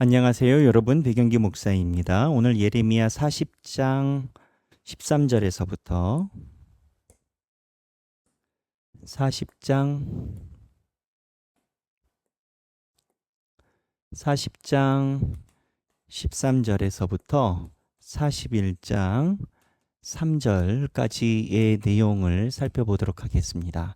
안녕하세요, 여러분. 배경기 목사입니다. 오늘 예레미야 40장 13절에서부터 40장 13절에서부터 41장 3절까지의 내용을 살펴보도록 하겠습니다.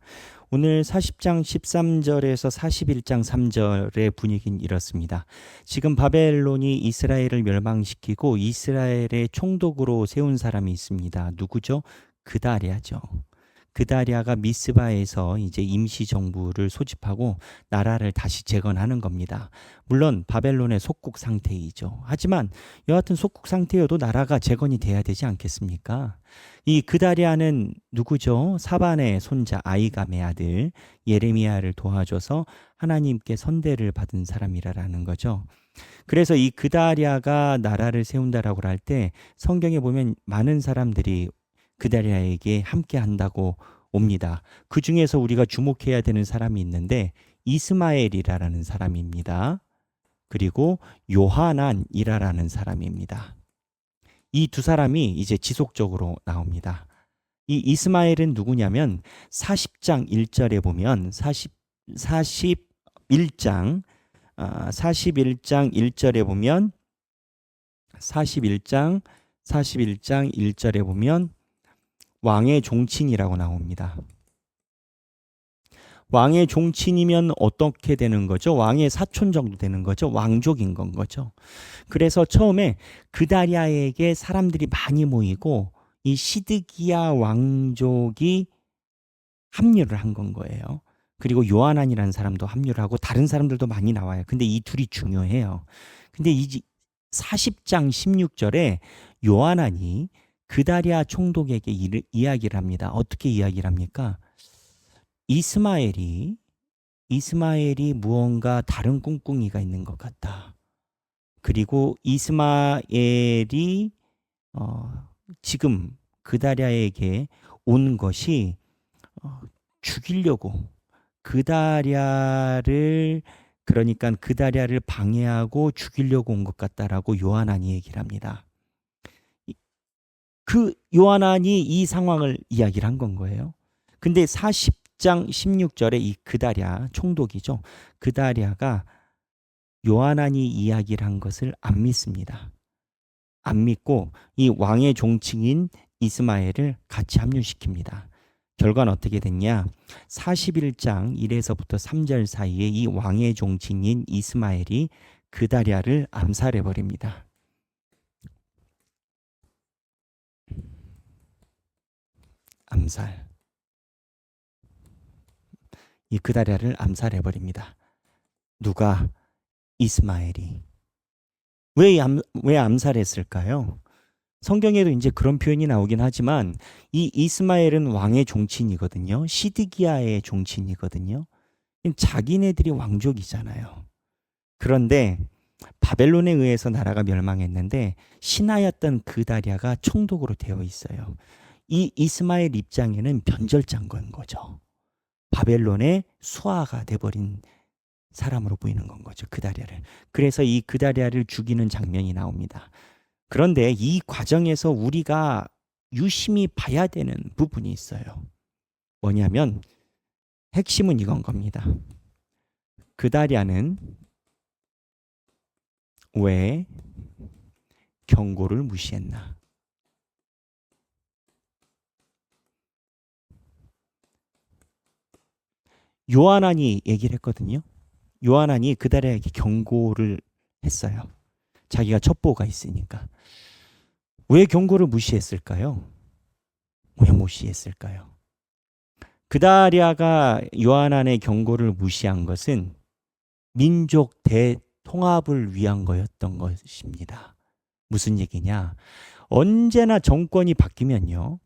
오늘 40장 13절에서 41장 3절의 분위기는 이렇습니다. 지금 바벨론이 이스라엘을 멸망시키고 이스라엘의 총독으로 세운 사람이 있습니다. 누구죠? 그다랴죠. 그다랴가 미스바에서 이제 임시 정부를 소집하고 나라를 다시 재건하는 겁니다. 물론 바벨론의 속국 상태이죠. 하지만 여하튼 속국 상태여도 나라가 재건이 돼야 되지 않겠습니까? 이 그다랴는 누구죠? 사반의 손자 아이감의 아들 예레미야를 도와줘서 하나님께 선대를 받은 사람이라는 거죠. 그래서 이 그다랴가 나라를 세운다라고 할 때 성경에 보면 많은 사람들이 그다랴에게 함께 한다고 옵니다. 그 중에서 우리가 주목해야 되는 사람이 있는데 이스마엘이라는 사람입니다. 그리고 요하난이라는 사람입니다. 이 두 사람이 이제 지속적으로 나옵니다. 이 이스마엘은 누구냐면 40장 1절에 보면 41장 1절에 보면 41장 1절에 보면 왕의 종친이라고 나옵니다. 왕의 종친이면 어떻게 되는 거죠? 왕의 사촌 정도 되는 거죠. 왕족인 건 거죠. 그래서 처음에 그다랴에게 사람들이 많이 모이고 이 시드기야 왕족이 합류를 한 건 거예요. 그리고 요하난이라는 사람도 합류를 하고 다른 사람들도 많이 나와요. 근데 이 둘이 중요해요. 근데 이 40장 16절에 요하난이 그다랴 총독에게 이야기를 합니다. 어떻게 이야기를 합니까? 이스마엘이 무언가 다른 꿍꿍이가 있는 것 같다. 그리고 이스마엘이 지금 그다랴에게 온 것이 죽이려고 그다랴를 방해하고 죽이려고 온 것 같다라고 요하난이 얘기를 합니다. 그 요하난이 이 상황을 이야기를 한 건 거예요. 근데 40장 16절에 이 그다랴 총독이죠. 그다랴가 요하난이 이야기를 한 것을 안 믿습니다. 안 믿고 이 왕의 종친인 이스마엘을 같이 합류시킵니다. 결과는 어떻게 됐냐? 41장 1에서부터 3절 사이에 이 왕의 종친인 이스마엘이 그다랴를 암살해 버립니다. 암살. 이 그다랴를 암살해 버립니다. 누가? 이스마엘이. 왜 암살했을까요? 성경에도 이제 그런 표현이 나오긴 하지만 이 이스마엘은 왕의 종친이거든요. 시드기야의 종친이거든요. 자기네들이 왕족이잖아요. 그런데 바벨론에 의해서 나라가 멸망했는데 신하였던 그다랴가 총독으로 되어 있어요. 이 이스마엘 입장에는 변절장인 거죠. 바벨론의 수하가 돼버린 사람으로 보이는 건 거죠. 그다랴를. 그래서 이 그다랴를 죽이는 장면이 나옵니다. 그런데 이 과정에서 우리가 유심히 봐야 되는 부분이 있어요. 뭐냐면 핵심은 이건 겁니다. 그다랴는 왜 경고를 무시했나? 요하난이 얘기를 했거든요. 요하난이 그다랴에게 경고를 했어요. 자기가 첩보가 있으니까. 왜 경고를 무시했을까요? 왜 무시했을까요? 그다랴가 요하난의 경고를 무시한 것은 민족 대통합을 위한 거였던 것입니다. 무슨 얘기냐? 언제나 정권이 바뀌면요.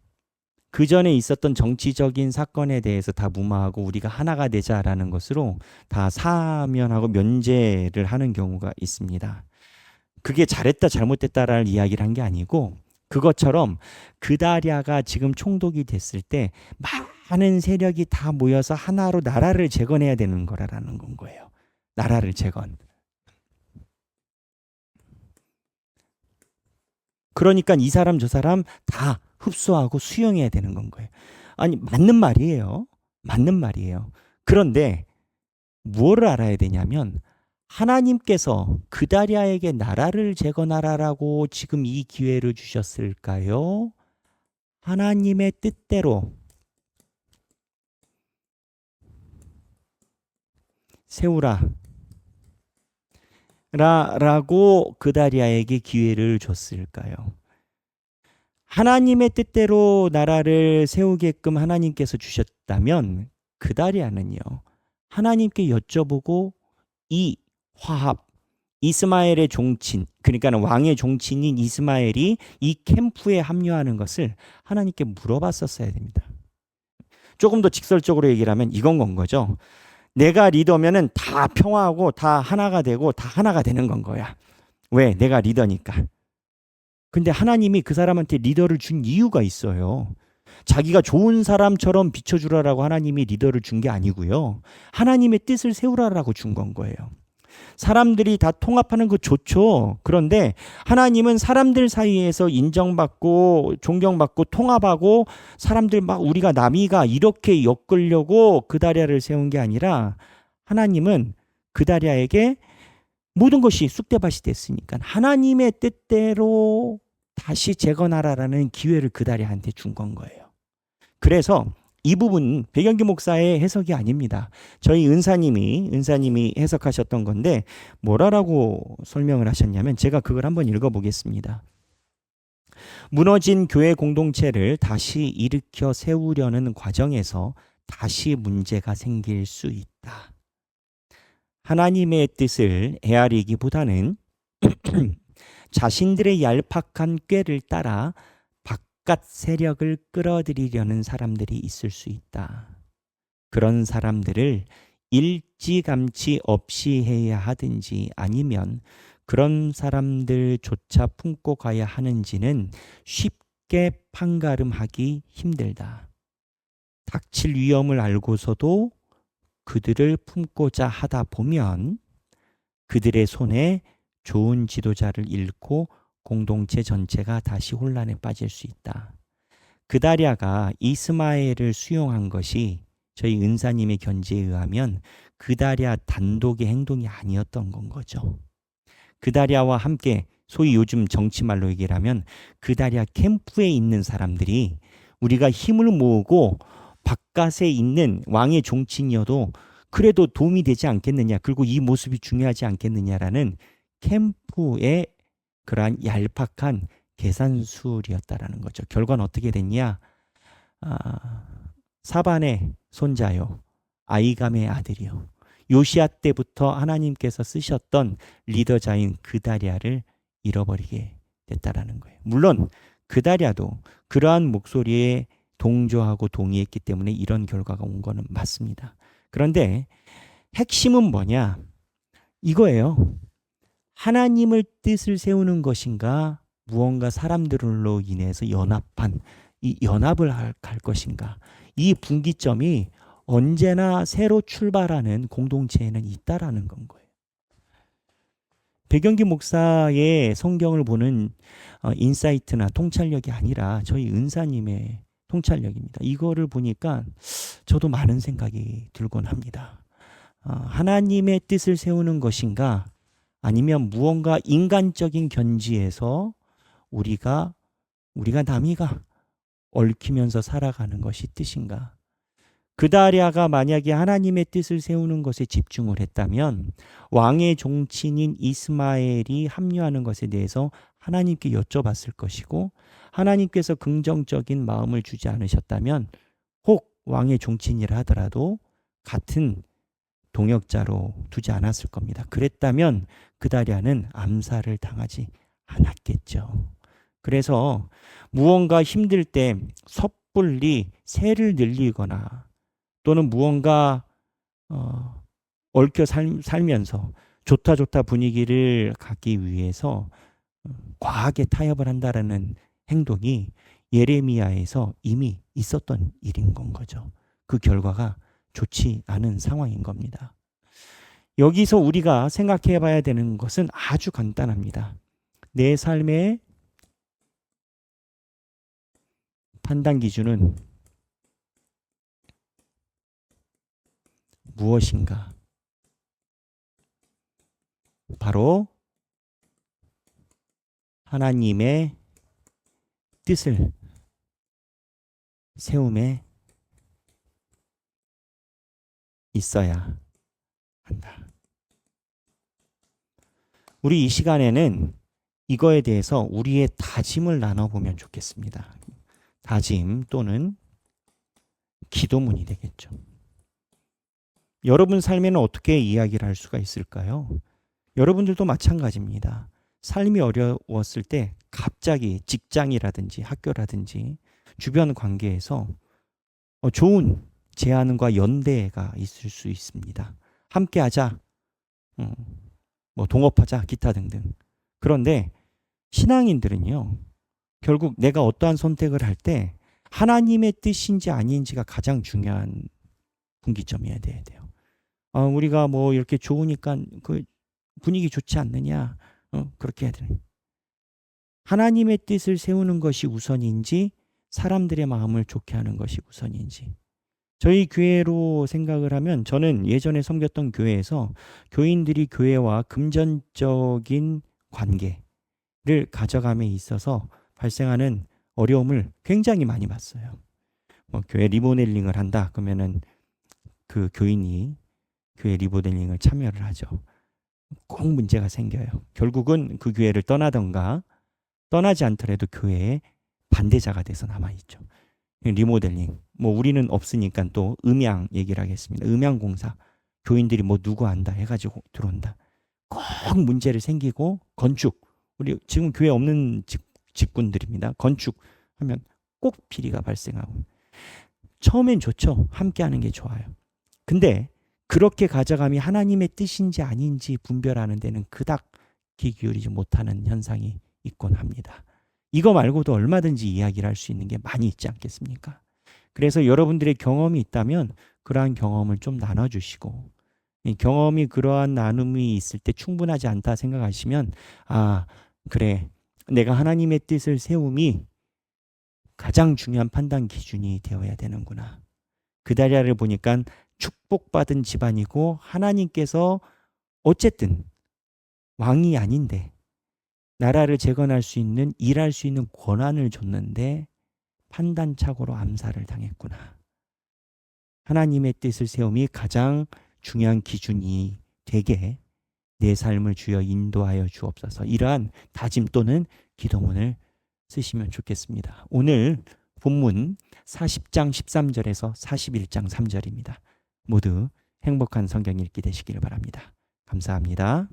그 전에 있었던 정치적인 사건에 대해서 다 무마하고 우리가 하나가 되자라는 것으로 다 사면하고 면제를 하는 경우가 있습니다. 그게 잘했다 잘못됐다라는 이야기를 한 게 아니고 그것처럼 그다랴가 지금 총독이 됐을 때 많은 세력이 다 모여서 하나로 나라를 재건해야 되는 거라는 건 거예요. 나라를 재건. 그러니까 이 사람 저 사람 다 흡수하고 수용해야 되는 건 거예요. 아니, 맞는 말이에요. 맞는 말이에요. 그런데 무엇을 알아야 되냐면 하나님께서 그다리아에게 나라를 재건하라라고 지금 이 기회를 주셨을까요? 하나님의 뜻대로 세우라 라고 그다리아에게 기회를 줬을까요? 하나님의 뜻대로 나라를 세우게끔 하나님께서 주셨다면 그다리아는요, 하나님께 여쭤보고 이 화합, 이스마엘의 종친, 그러니까 왕의 종친인 이스마엘이 이 캠프에 합류하는 것을 하나님께 물어봤었어야 됩니다. 조금 더 직설적으로 얘기를 하면 이건 건 거죠. 내가 리더면은 다 평화하고 다 하나가 되고 다 하나가 되는 건 거야. 왜? 내가 리더니까. 근데 하나님이 그 사람한테 리더를 준 이유가 있어요. 자기가 좋은 사람처럼 비춰주라라고 하나님이 리더를 준 게 아니고요. 하나님의 뜻을 세우라라고 준 건 거예요. 사람들이 다 통합하는 거 좋죠. 그런데 하나님은 사람들 사이에서 인정받고 존경받고 통합하고 사람들 막 우리가 남이가 이렇게 엮으려고 그다리아를 세운 게 아니라 하나님은 그다리아에게 모든 것이 쑥대밭이 됐으니까 하나님의 뜻대로 다시 재건하라라는 기회를 그다리아한테 준 건 거예요. 그래서 이 부분 백영기 목사의 해석이 아닙니다. 저희 은사님이 해석하셨던 건데 뭐라고 설명을 하셨냐면 제가 그걸 한번 읽어보겠습니다. 무너진 교회 공동체를 다시 일으켜 세우려는 과정에서 다시 문제가 생길 수 있다. 하나님의 뜻을 헤아리기보다는 자신들의 얄팍한 꾀를 따라 바깥 세력을 끌어들이려는 사람들이 있을 수 있다. 그런 사람들을 일찌감치 없이 해야 하든지 아니면 그런 사람들조차 품고 가야 하는지는 쉽게 판가름하기 힘들다. 닥칠 위험을 알고서도 그들을 품고자 하다 보면 그들의 손에 좋은 지도자를 잃고 공동체 전체가 다시 혼란에 빠질 수 있다. 그다리아가 이스마엘을 수용한 것이 저희 은사님의 견지에 의하면 그다리아 단독의 행동이 아니었던 건 거죠. 그다리아와 함께 소위 요즘 정치말로 얘기를 하면 그다리아 캠프에 있는 사람들이 우리가 힘을 모으고 바깥에 있는 왕의 종친이어도 그래도 도움이 되지 않겠느냐, 그리고 이 모습이 중요하지 않겠느냐라는 캠프의 그러한 얄팍한 계산술이었다라는 거죠. 결과는 어떻게 됐냐? 사반의 손자요, 아이감의 아들이요. 요시야 때부터 하나님께서 쓰셨던 리더자인 그다리아를 잃어버리게 됐다라는 거예요. 물론 그다리아도 그러한 목소리에 동조하고 동의했기 때문에 이런 결과가 온 거는 맞습니다. 그런데 핵심은 뭐냐? 이거예요. 하나님의 뜻을 세우는 것인가, 무언가 사람들로 인해서 연합한 이 연합을 할 것인가. 이 분기점이 언제나 새로 출발하는 공동체에는 있다라는 건 거예요. 백영기 목사의 성경을 보는 인사이트나 통찰력이 아니라 저희 은사님의 통찰력입니다. 이거를 보니까 저도 많은 생각이 들곤 합니다. 하나님의 뜻을 세우는 것인가, 아니면 무언가 인간적인 견지에서 우리가 남이가 얽히면서 살아가는 것이 뜻인가. 그다리아가 만약에 하나님의 뜻을 세우는 것에 집중을 했다면 왕의 종친인 이스마엘이 합류하는 것에 대해서 하나님께 여쭤봤을 것이고, 하나님께서 긍정적인 마음을 주지 않으셨다면 혹 왕의 종친이라 하더라도 같은 동역자로 두지 않았을 겁니다. 그랬다면 그다리아는 암살을 당하지 않았겠죠. 그래서 무언가 힘들 때 섣불리 세를 늘리거나 또는 무언가 얽혀 살면서 좋다 분위기를 갖기 위해서 과하게 타협을 한다라는 행동이 예레미야에서 이미 있었던 일인 건 거죠. 그 결과가 좋지 않은 상황인 겁니다. 여기서 우리가 생각해 봐야 되는 것은 아주 간단합니다. 내 삶에 판단 기준은 무엇인가? 바로 하나님의 뜻을 세움에 있어야 한다. 우리 이 시간에는 이거에 대해서 우리의 다짐을 나눠보면 좋겠습니다. 다짐 또는 기도문이 되겠죠. 여러분 삶에는 어떻게 이야기를 할 수가 있을까요? 여러분들도 마찬가지입니다. 삶이 어려웠을 때 갑자기 직장이라든지 학교라든지 주변 관계에서 좋은 제안과 연대가 있을 수 있습니다. 함께 하자, 뭐 동업하자, 기타 등등. 그런데 신앙인들은요, 결국 내가 어떠한 선택을 할 때 하나님의 뜻인지 아닌지가 가장 중요한 분기점이어야 돼요. 우리가 뭐 이렇게 좋으니까 그 분위기 좋지 않느냐, 그렇게 해야 되는. 하나님의 뜻을 세우는 것이 우선인지 사람들의 마음을 좋게 하는 것이 우선인지. 저희 교회로 생각을 하면 저는 예전에 섬겼던 교회에서 교인들이 교회와 금전적인 관계를 가져감에 있어서 발생하는 어려움을 굉장히 많이 봤어요. 교회 리모델링을 한다 그러면은 그 교인이 교회 리모델링을 참여를 하죠. 꼭 문제가 생겨요. 결국은 그 교회를 떠나던가 떠나지 않더라도 교회에 반대자가 돼서 남아있죠. 리모델링. 뭐 우리는 없으니까 또 음향 얘기를 하겠습니다. 음향공사. 교인들이 뭐 누구 안다 해가지고 들어온다. 꼭 문제를 생기고 건축. 우리 지금 교회 없는 직군들입니다. 건축하면 꼭 비리가 발생하고. 처음엔 좋죠. 함께 하는 게 좋아요. 근데 그렇게 가져감이 하나님의 뜻인지 아닌지 분별하는 데는 그닥 귀 기울이지 못하는 현상이 있곤 합니다. 이거 말고도 얼마든지 이야기를 할 수 있는 게 많이 있지 않겠습니까? 그래서 여러분들의 경험이 있다면 그러한 경험을 좀 나눠주시고, 이 경험이 그러한 나눔이 있을 때 충분하지 않다 생각하시면, 그래, 내가 하나님의 뜻을 세움이 가장 중요한 판단 기준이 되어야 되는구나. 그다리아를 보니까 축복받은 집안이고 하나님께서 어쨌든 왕이 아닌데 나라를 재건할 수 있는, 일할 수 있는 권한을 줬는데 판단착오로 암살을 당했구나. 하나님의 뜻을 세움이 가장 중요한 기준이 되게 내 삶을 주여 인도하여 주옵소서. 이러한 다짐 또는 기도문을 쓰시면 좋겠습니다. 오늘 본문 40장 13절에서 41장 3절입니다. 모두 행복한 성경 읽기 되시기를 바랍니다. 감사합니다.